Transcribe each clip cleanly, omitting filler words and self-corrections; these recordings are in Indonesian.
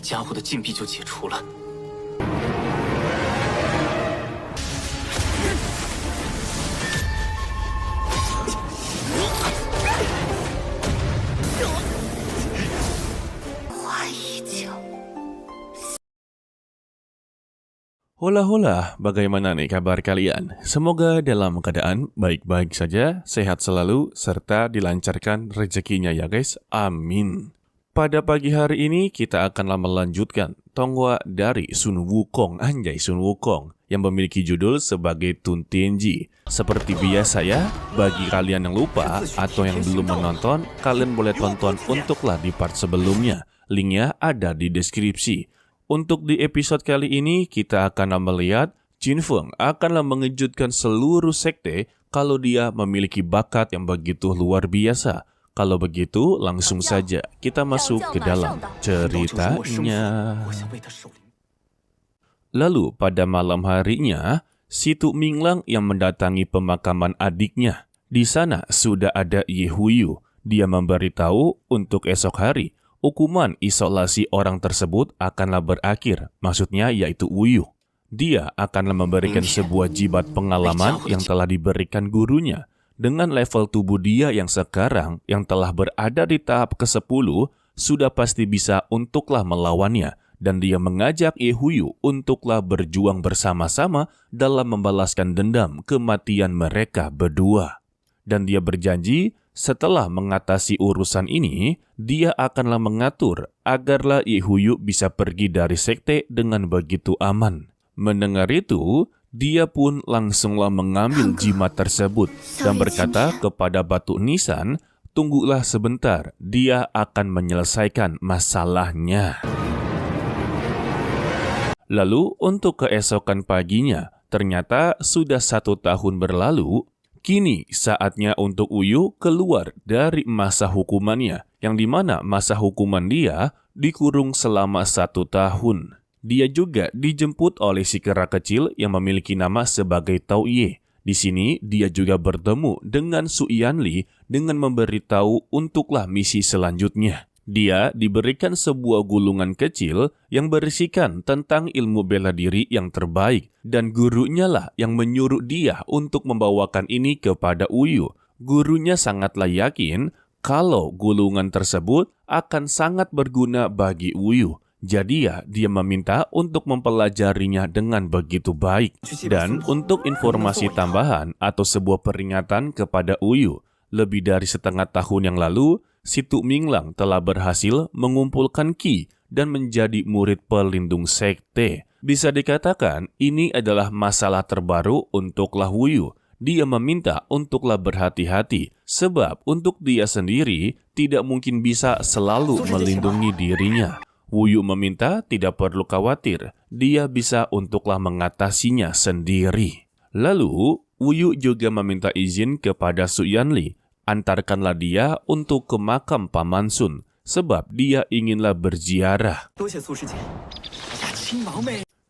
家伙的禁闭就解除了。花一角。 Hola hola, bagaimana nih kabar kalian? Semoga dalam keadaan baik-baik saja, sehat selalu, serta dilancarkan rezekinya ya guys. Amin. Pada pagi hari ini kita akanlah melanjutkan Tonghua dari Sun Wukong, anjay Sun Wukong, yang memiliki judul sebagai Tun Tianji. Seperti biasa ya, bagi kalian yang lupa atau yang belum menonton, kalian boleh tonton untuklah di part sebelumnya. Linknya ada di deskripsi. Untuk di episode kali ini, kita akan melihat Qin Feng akanlah mengejutkan seluruh sekte kalau dia memiliki bakat yang begitu luar biasa. Kalau begitu, langsung saja kita masuk ke dalam ceritanya. Lalu pada malam harinya, si Tu Minglang yang mendatangi pemakaman adiknya. Di sana sudah ada Ye Huyu. Dia memberitahu untuk esok hari, hukuman isolasi orang tersebut akanlah berakhir, maksudnya yaitu Wuyu. Dia akanlah memberikan sebuah jibat pengalaman yang telah diberikan gurunya. Dengan level tubuh dia yang sekarang, yang telah berada di tahap ke-10, sudah pasti bisa untuklah melawannya. Dan dia mengajak Ye Huyu untuklah berjuang bersama-sama dalam membalaskan dendam kematian mereka berdua. Dan dia berjanji, setelah mengatasi urusan ini, dia akanlah mengatur agarlah Ye Huyu bisa pergi dari sekte dengan begitu aman. Mendengar itu, dia pun langsunglah mengambil jimat tersebut dan berkata kepada Batu Nisan, tunggulah sebentar, dia akan menyelesaikan masalahnya. Lalu untuk keesokan paginya, ternyata sudah 1 tahun berlalu. Kini saatnya untuk Wuyu keluar dari masa hukumannya, yang dimana masa hukuman dia dikurung selama 1 tahun. Dia juga dijemput oleh si kera kecil yang memiliki nama sebagai Tao Ye. Di sini dia juga bertemu dengan Su Yanli dengan memberitahu untuklah misi selanjutnya. Dia diberikan sebuah gulungan kecil yang berisikan tentang ilmu bela diri yang terbaik. Dan gurunya lah yang menyuruh dia untuk membawakan ini kepada Wuyu. Gurunya sangatlah yakin kalau gulungan tersebut akan sangat berguna bagi Wuyu. Jadi ya, dia meminta untuk mempelajarinya dengan begitu baik. Dan untuk informasi tambahan atau sebuah peringatan kepada Wuyu, lebih dari setengah tahun yang lalu, si Tu Minglang telah berhasil mengumpulkan Qi dan menjadi murid pelindung sekte. Bisa dikatakan ini adalah masalah terbaru untuklah Wuyu. Dia meminta untuklah berhati-hati, sebab untuk dia sendiri tidak mungkin bisa selalu melindungi dirinya. Wuyu meminta tidak perlu khawatir, dia bisa untuklah mengatasinya sendiri. Lalu, Wuyu juga meminta izin kepada Su Yanli, antarkanlah dia untuk ke makam Paman Sun, sebab dia inginlah berziarah.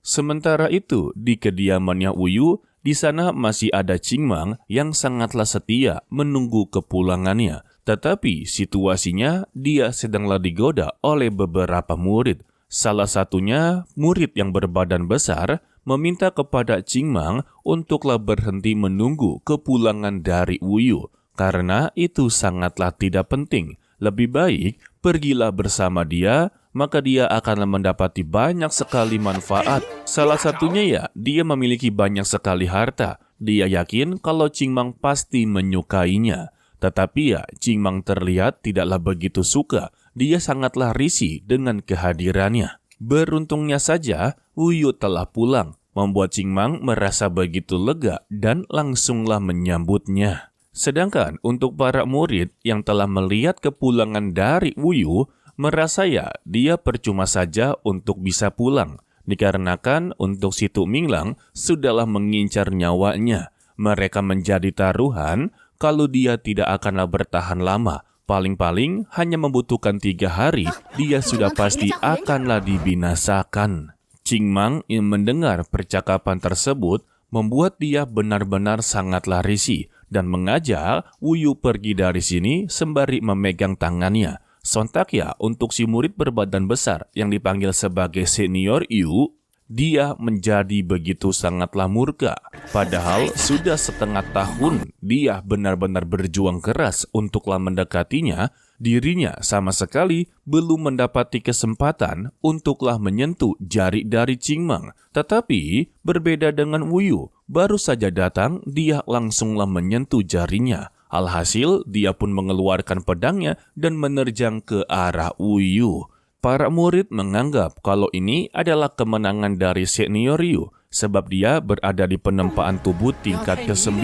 Sementara itu, di kediamannya Wuyu, di sana masih ada Qingmang yang sangatlah setia menunggu kepulangannya. Tetapi situasinya dia sedanglah digoda oleh beberapa murid. Salah satunya, murid yang berbadan besar, meminta kepada Qingmang untuklah berhenti menunggu kepulangan dari Wuyu. Karena itu sangatlah tidak penting. Lebih baik, pergilah bersama dia, maka dia akan mendapati banyak sekali manfaat. Salah satunya ya, dia memiliki banyak sekali harta. Dia yakin kalau Qingmang pasti menyukainya. Tetapi ya, Qingmang terlihat tidaklah begitu suka. Dia sangatlah risih dengan kehadirannya. Beruntungnya saja, Wuyu telah pulang, membuat Qingmang merasa begitu lega dan langsunglah menyambutnya. Sedangkan untuk para murid yang telah melihat kepulangan dari Wuyu, merasa ya dia percuma saja untuk bisa pulang. Dikarenakan untuk si Tu Minglang sudahlah mengincar nyawanya. Mereka menjadi taruhan kalau dia tidak akanlah bertahan lama. Paling-paling hanya membutuhkan 3 hari, dia sudah pasti akanlah dibinasakan. Qingmang yang mendengar percakapan tersebut membuat dia benar-benar sangatlah risih dan mengajak Wuyu pergi dari sini sembari memegang tangannya. Sontak ya, untuk si murid berbadan besar yang dipanggil sebagai Senior Yu, dia menjadi begitu sangatlah murka. Padahal sudah setengah tahun dia benar-benar berjuang keras untuklah mendekatinya, dirinya sama sekali belum mendapati kesempatan untuklah menyentuh jari dari Qingmang. Tetapi berbeda dengan Wu Yu, baru saja datang dia langsunglah menyentuh jarinya. Alhasil dia pun mengeluarkan pedangnya dan menerjang ke arah Wu Yu. Para murid menganggap kalau ini adalah kemenangan dari Senior Yu sebab dia berada di penempaan tubuh tingkat ke-9.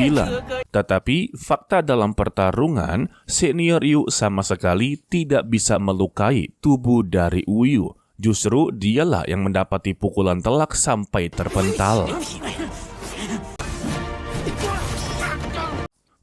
Tetapi fakta dalam pertarungan, Senior Yu sama sekali tidak bisa melukai tubuh dari Wu Yu. Justru dialah yang mendapati pukulan telak sampai terpental.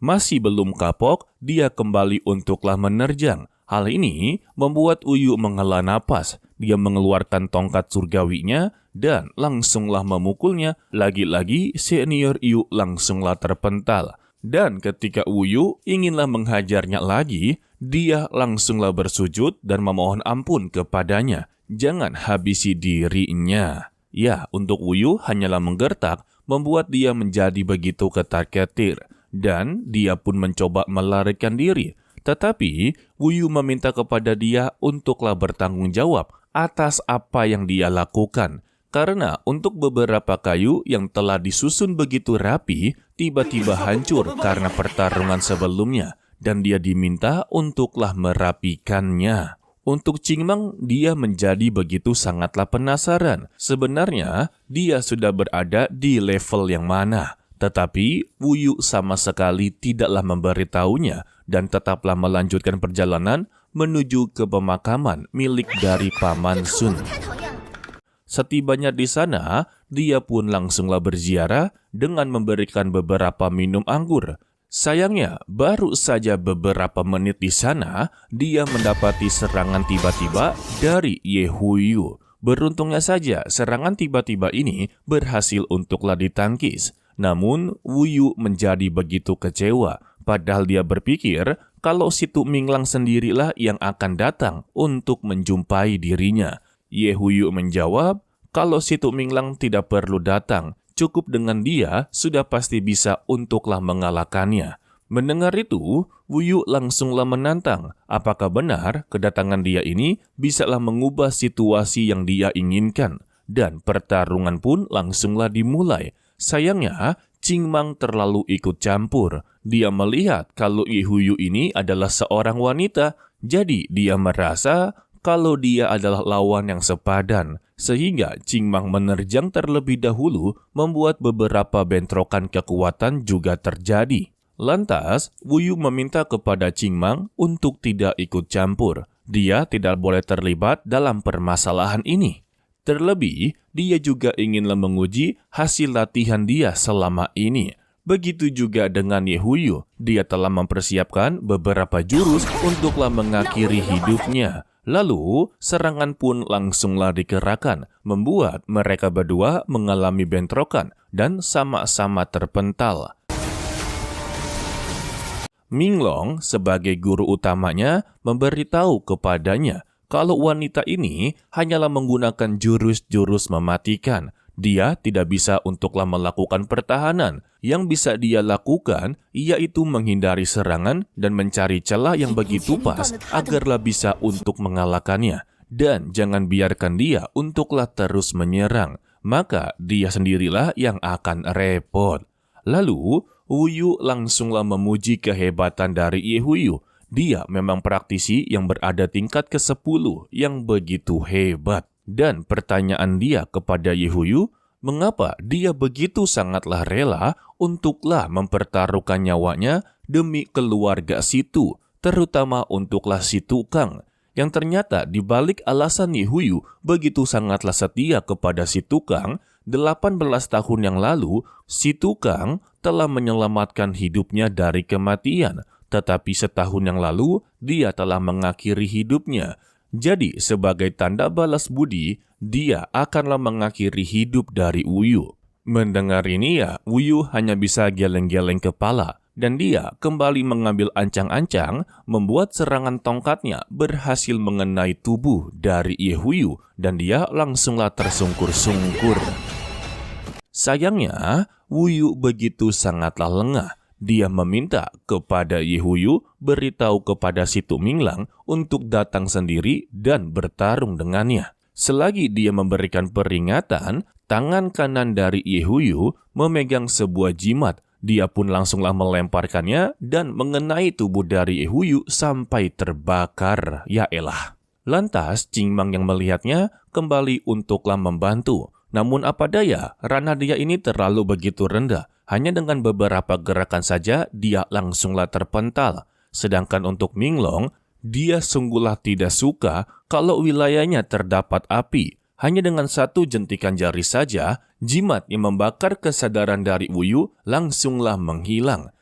Masih belum kapok, dia kembali untuklah menerjang. Hal ini membuat Wu Yu menghela napas. Dia mengeluarkan tongkat surgawinya dan langsunglah memukulnya. Lagi-lagi Senior Yu langsunglah terpental. Dan ketika Wu Yu inginlah menghajarnya lagi, dia langsunglah bersujud dan memohon ampun kepadanya. Jangan habisi dirinya. Ya, untuk Wu Yu hanyalah menggertak, membuat dia menjadi begitu ketar-ketir. Dan dia pun mencoba melarikan diri. Tetapi Wu Yu meminta kepada dia untuklah bertanggung jawab atas apa yang dia lakukan. Karena untuk beberapa kayu yang telah disusun begitu rapi, tiba-tiba hancur karena pertarungan sebelumnya. Dan dia diminta untuklah merapikannya. Untuk Qingmang, dia menjadi begitu sangatlah penasaran. Sebenarnya, dia sudah berada di level yang mana. Tetapi Wu Yu sama sekali tidaklah memberitahunya dan tetaplah melanjutkan perjalanan menuju ke pemakaman milik dari Paman Sun. Setibanya di sana, dia pun langsunglah berziarah dengan memberikan beberapa minum anggur. Sayangnya, baru saja beberapa menit di sana, dia mendapati serangan tiba-tiba dari Ye Huiyu. Beruntungnya saja, serangan tiba-tiba ini berhasil untuklah ditangkis. Namun, Wu Yu menjadi begitu kecewa, padahal dia berpikir kalau si Tu Minglang sendirilah yang akan datang untuk menjumpai dirinya. Ye Huiyu menjawab, kalau si Tu Minglang tidak perlu datang, cukup dengan dia sudah pasti bisa untuklah mengalahkannya. Mendengar itu, Wu Yu langsunglah menantang, apakah benar kedatangan dia ini bisalah mengubah situasi yang dia inginkan. Dan pertarungan pun langsunglah dimulai. Sayangnya, Qingmang terlalu ikut campur. Dia melihat kalau Ye Huiyu ini adalah seorang wanita, jadi dia merasa kalau dia adalah lawan yang sepadan. Sehingga Qingmang menerjang terlebih dahulu, membuat beberapa bentrokan kekuatan juga terjadi. Lantas, Wu Yu meminta kepada Qingmang untuk tidak ikut campur. Dia tidak boleh terlibat dalam permasalahan ini. Terlebih, dia juga inginlah menguji hasil latihan dia selama ini. Begitu juga dengan Ye Huiyu, dia telah mempersiapkan beberapa jurus untuklah mengakhiri hidupnya. Lalu, serangan pun langsunglah dikerahkan, membuat mereka berdua mengalami bentrokan dan sama-sama terpental. Minglong sebagai guru utamanya memberitahu kepadanya kalau wanita ini hanyalah menggunakan jurus-jurus mematikan. Dia tidak bisa untuklah melakukan pertahanan. Yang bisa dia lakukan yaitu menghindari serangan dan mencari celah yang begitu pas agarlah bisa untuk mengalahkannya. Dan jangan biarkan dia untuklah terus menyerang. Maka dia sendirilah yang akan repot. Lalu, Wu Yu langsunglah memuji kehebatan dari Ye Huiyu. Dia memang praktisi yang berada tingkat ke-10 yang begitu hebat. Dan pertanyaan dia kepada Ye Huiyu, mengapa dia begitu sangatlah rela untuklah mempertaruhkan nyawanya demi keluarga si Tu, terutama untuklah si Tukang. Yang ternyata di balik alasan Ye Huiyu begitu sangatlah setia kepada si Tukang, 18 tahun yang lalu, si Tukang telah menyelamatkan hidupnya dari kematian. Tetapi setahun yang lalu, dia telah mengakhiri hidupnya. Jadi, sebagai tanda balas budi, dia akanlah mengakhiri hidup dari Wu Yu. Mendengar ini ya, Wu Yu hanya bisa geleng-geleng kepala. dan dia kembali mengambil ancang-ancang membuat serangan tongkatnya berhasil mengenai tubuh dari Yehuyu dan dia langsunglah tersungkur-sungkur. Sayangnya, Wuyu begitu sangatlah lengah. Dia meminta kepada Yehuyu beritahu kepada si Tuminglang untuk datang sendiri dan bertarung dengannya. Selagi dia memberikan peringatan, tangan kanan dari Yehuyu memegang sebuah jimat. Dia pun langsunglah melemparkannya dan mengenai tubuh dari Yehuyu sampai terbakar. Ya elah. Lantas, Cingmang yang melihatnya kembali untuklah membantu. Namun apa daya, ranah dia ini terlalu begitu rendah. Hanya dengan beberapa gerakan saja, dia langsunglah terpental. Sedangkan untuk Minglong, dia sungguhlah tidak suka kalau wilayahnya terdapat api. Hanya dengan satu jentikan jari saja, jimat yang membakar kesadaran dari Wuyu langsunglah menghilang.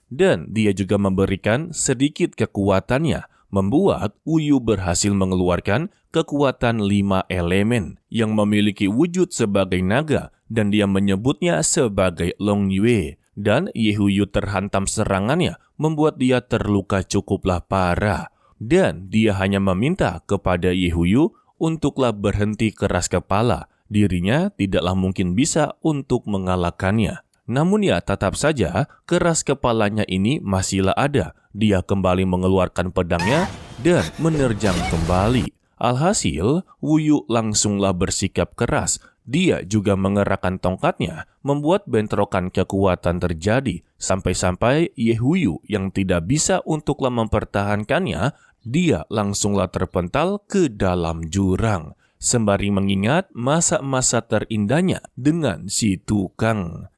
Dan dia juga memberikan sedikit kekuatannya, membuat Wuyu berhasil mengeluarkan kekuatan 5 elemen yang memiliki wujud sebagai naga dan dia menyebutnya sebagai Long Yue. Dan Yehuyu terhantam serangannya membuat dia terluka cukuplah parah. Dan dia hanya meminta kepada Yehuyu untuklah berhenti keras kepala. Dirinya tidaklah mungkin bisa untuk mengalahkannya. Namun ya tetap saja keras kepalanya ini masihlah ada. Dia kembali mengeluarkan pedangnya dan menerjang kembali. Alhasil, Wuyu langsunglah bersikap keras. Dia juga mengerahkan tongkatnya, membuat bentrokan kekuatan terjadi. Sampai-sampai Yehuyu yang tidak bisa untuklah mempertahankannya, dia langsunglah terpental ke dalam jurang. Sembari mengingat masa-masa terindahnya dengan si tukang.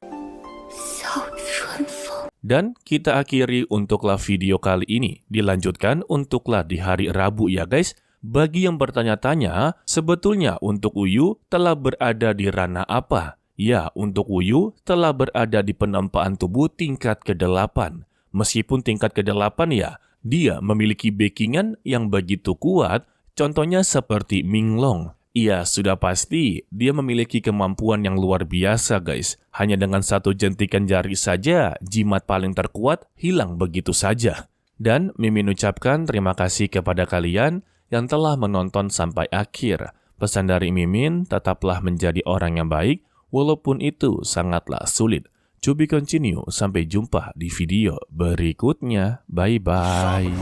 Dan kita akhiri untuklah video kali ini. Dilanjutkan untuklah di hari Rabu ya guys. Bagi yang bertanya-tanya, sebetulnya untuk Wuyu telah berada di ranah apa? Ya, untuk Wuyu telah berada di penempaan tubuh tingkat ke-8. Meskipun tingkat ke-8 ya, dia memiliki backingan yang begitu kuat, contohnya seperti Minglong. Iya, sudah pasti dia memiliki kemampuan yang luar biasa guys. Hanya dengan satu jentikan jari saja, jimat paling terkuat hilang begitu saja. Dan Mimin ucapkan terima kasih kepada kalian yang telah menonton sampai akhir. Pesan dari Mimin, tetaplah menjadi orang yang baik, walaupun itu sangatlah sulit. To be continue, sampai jumpa di video berikutnya. Bye-bye.